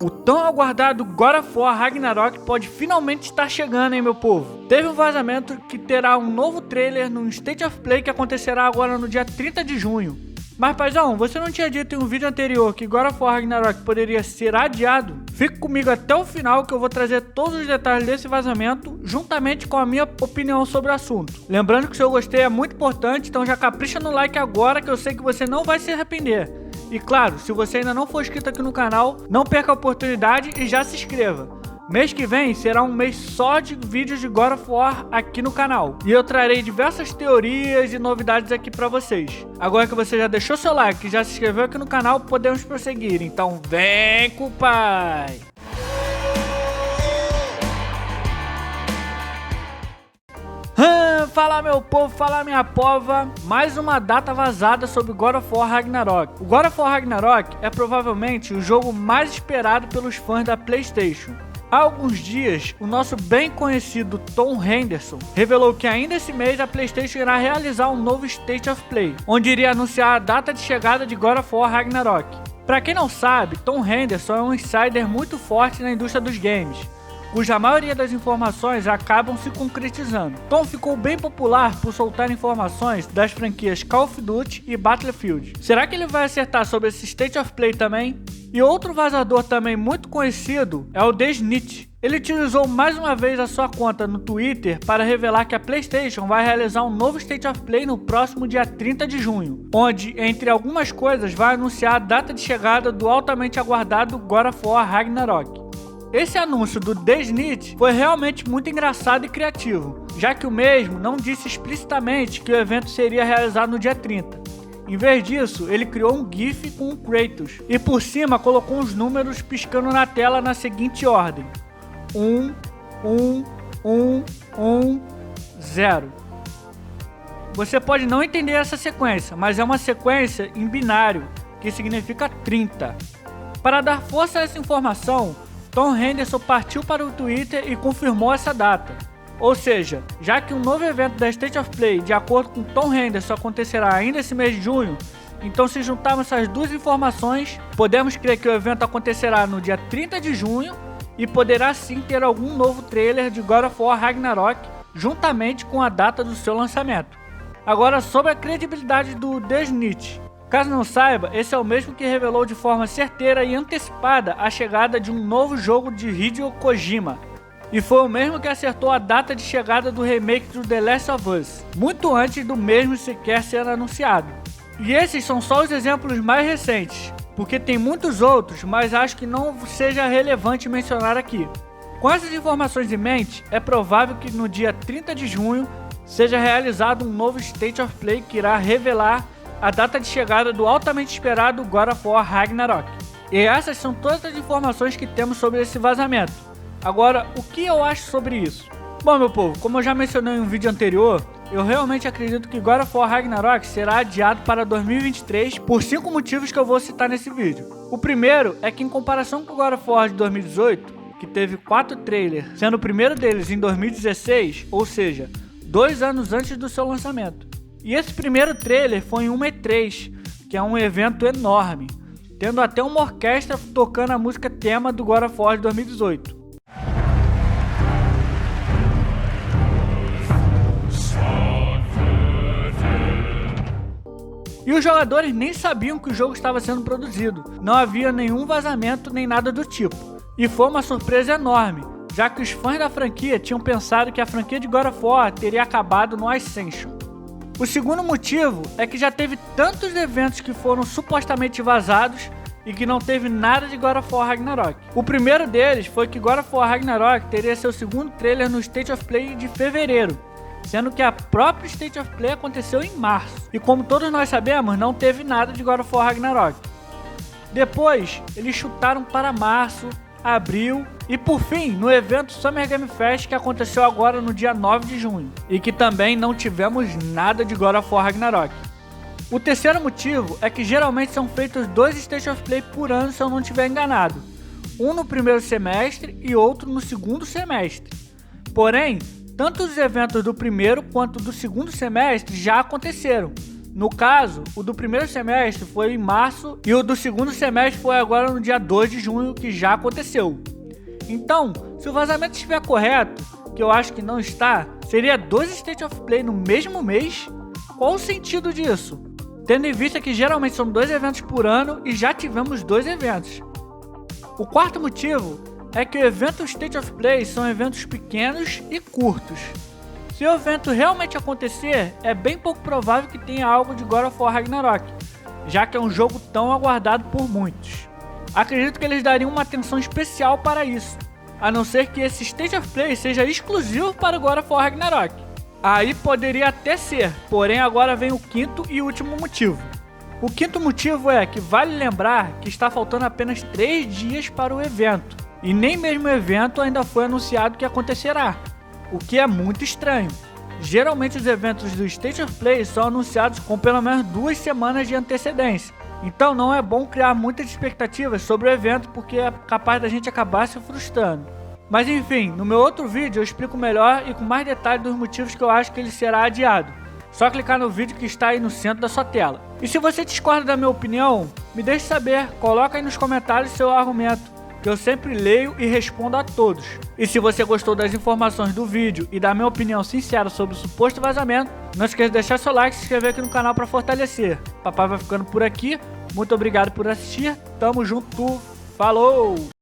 O tão aguardado God of War Ragnarok pode finalmente estar chegando, hein, meu povo? Teve um vazamento que terá um novo trailer no State of Play que acontecerá agora no dia 30 de junho. Mas, paizão, você não tinha dito em um vídeo anterior que God of War Ragnarok poderia ser adiado? Fique comigo até o final que eu vou trazer todos os detalhes desse vazamento, juntamente com a minha opinião sobre o assunto. Lembrando que o seu gostei é muito importante, então já capricha no like agora que eu sei que você não vai se arrepender. E claro, se você ainda não for inscrito aqui no canal, não perca a oportunidade e já se inscreva. Mês que vem será um mês só de vídeos de God of War aqui no canal. E eu trarei diversas teorias e novidades aqui pra vocês. Agora que você já deixou seu like e já se inscreveu aqui no canal, podemos prosseguir. Então vem com o pai! Fala meu povo, fala minha pova, mais uma data vazada sobre God of War Ragnarok. O God of War Ragnarok é provavelmente o jogo mais esperado pelos fãs da PlayStation. Há alguns dias, o nosso bem conhecido Tom Henderson revelou que ainda esse mês a PlayStation irá realizar um novo State of Play, onde iria anunciar a data de chegada de God of War Ragnarok. Pra quem não sabe, Tom Henderson é um insider muito forte na indústria dos games, cuja maioria das informações acabam se concretizando. Tom ficou bem popular por soltar informações das franquias Call of Duty e Battlefield. Será que ele vai acertar sobre esse State of Play também? E outro vazador também muito conhecido é o The Snitch. Ele utilizou mais uma vez a sua conta no Twitter para revelar que a PlayStation vai realizar um novo State of Play no próximo dia 30 de junho, onde, entre algumas coisas, vai anunciar a data de chegada do altamente aguardado God of War Ragnarok. Esse anúncio do The Snitch foi realmente muito engraçado e criativo, já que o mesmo não disse explicitamente que o evento seria realizado no dia 30. Em vez disso, ele criou um GIF com o Kratos e por cima colocou uns números piscando na tela na seguinte ordem: 1, 1, 1, 1, 0. Você pode não entender essa sequência, mas é uma sequência em binário, que significa 30. Para dar força a essa informação, Tom Henderson partiu para o Twitter e confirmou essa data. Ou seja, já que um novo evento da State of Play, de acordo com Tom Henderson, acontecerá ainda esse mês de junho, então se juntarmos essas duas informações, podemos crer que o evento acontecerá no dia 30 de junho e poderá sim ter algum novo trailer de God of War Ragnarok, juntamente com a data do seu lançamento. Agora sobre a credibilidade do The Snitch. Caso não saiba, esse é o mesmo que revelou de forma certeira e antecipada a chegada de um novo jogo de Hideo Kojima. E foi o mesmo que acertou a data de chegada do remake do The Last of Us, muito antes do mesmo sequer ser anunciado. E esses são só os exemplos mais recentes, porque tem muitos outros, mas acho que não seja relevante mencionar aqui. Com essas informações em mente, é provável que no dia 30 de junho seja realizado um novo State of Play que irá revelar a data de chegada do altamente esperado God of War Ragnarok. E essas são todas as informações que temos sobre esse vazamento. Agora, o que eu acho sobre isso? Bom, meu povo, como eu já mencionei em um vídeo anterior, eu realmente acredito que God of War Ragnarok será adiado para 2023 por 5 motivos que eu vou citar nesse vídeo. O primeiro é que em comparação com o God of War de 2018, que teve 4 trailers, sendo o primeiro deles em 2016, ou seja, 2 anos antes do seu lançamento. E esse primeiro trailer foi em uma E3, que é um evento enorme, tendo até uma orquestra tocando a música tema do God of War de 2018. E os jogadores nem sabiam que o jogo estava sendo produzido, não havia nenhum vazamento nem nada do tipo. E foi uma surpresa enorme, já que os fãs da franquia tinham pensado que a franquia de God of War teria acabado no Ascension. O segundo motivo é que já teve tantos eventos que foram supostamente vazados e que não teve nada de God of War Ragnarok. O primeiro deles foi que God of War Ragnarok teria seu segundo trailer no State of Play de fevereiro, sendo que a própria State of Play aconteceu em março. E como todos nós sabemos, não teve nada de God of War Ragnarok. Depois, eles chutaram para março, abril e por fim no evento Summer Game Fest que aconteceu agora no dia 9 de junho e que também não tivemos nada de God of War Ragnarok. O terceiro motivo é que geralmente são feitos 2 State of Play por ano se eu não estiver enganado, um no primeiro semestre e outro no segundo semestre. Porém, tanto os eventos do primeiro quanto do segundo semestre já aconteceram, No caso, o do primeiro semestre foi em março e o do segundo semestre foi agora no dia 2 de junho, que já aconteceu. Então, se o vazamento estiver correto, que eu acho que não está, seria 2 State of Play no mesmo mês? Qual o sentido disso? Tendo em vista que geralmente são 2 eventos por ano e já tivemos 2 eventos. O quarto motivo é que o evento State of Play são eventos pequenos e curtos. Se o evento realmente acontecer, é bem pouco provável que tenha algo de God of War Ragnarok, já que é um jogo tão aguardado por muitos. Acredito que eles dariam uma atenção especial para isso, a não ser que esse State of Play seja exclusivo para o God of War Ragnarok. Aí poderia até ser, porém agora vem o quinto e último motivo. O quinto motivo é que vale lembrar que está faltando apenas 3 dias para o evento, e nem mesmo o evento ainda foi anunciado que acontecerá, o que é muito estranho. Geralmente os eventos do State of Play são anunciados com pelo menos 2 semanas de antecedência, então não é bom criar muitas expectativas sobre o evento porque é capaz da gente acabar se frustrando. Mas enfim, no meu outro vídeo eu explico melhor e com mais detalhes dos motivos que eu acho que ele será adiado. Só clicar no vídeo que está aí no centro da sua tela. E se você discorda da minha opinião, me deixe saber, coloca aí nos comentários seu argumento, que eu sempre leio e respondo a todos. E se você gostou das informações do vídeo e da minha opinião sincera sobre o suposto vazamento, não esqueça de deixar seu like e se inscrever aqui no canal para fortalecer. Papai vai ficando por aqui, muito obrigado por assistir, tamo junto, falou!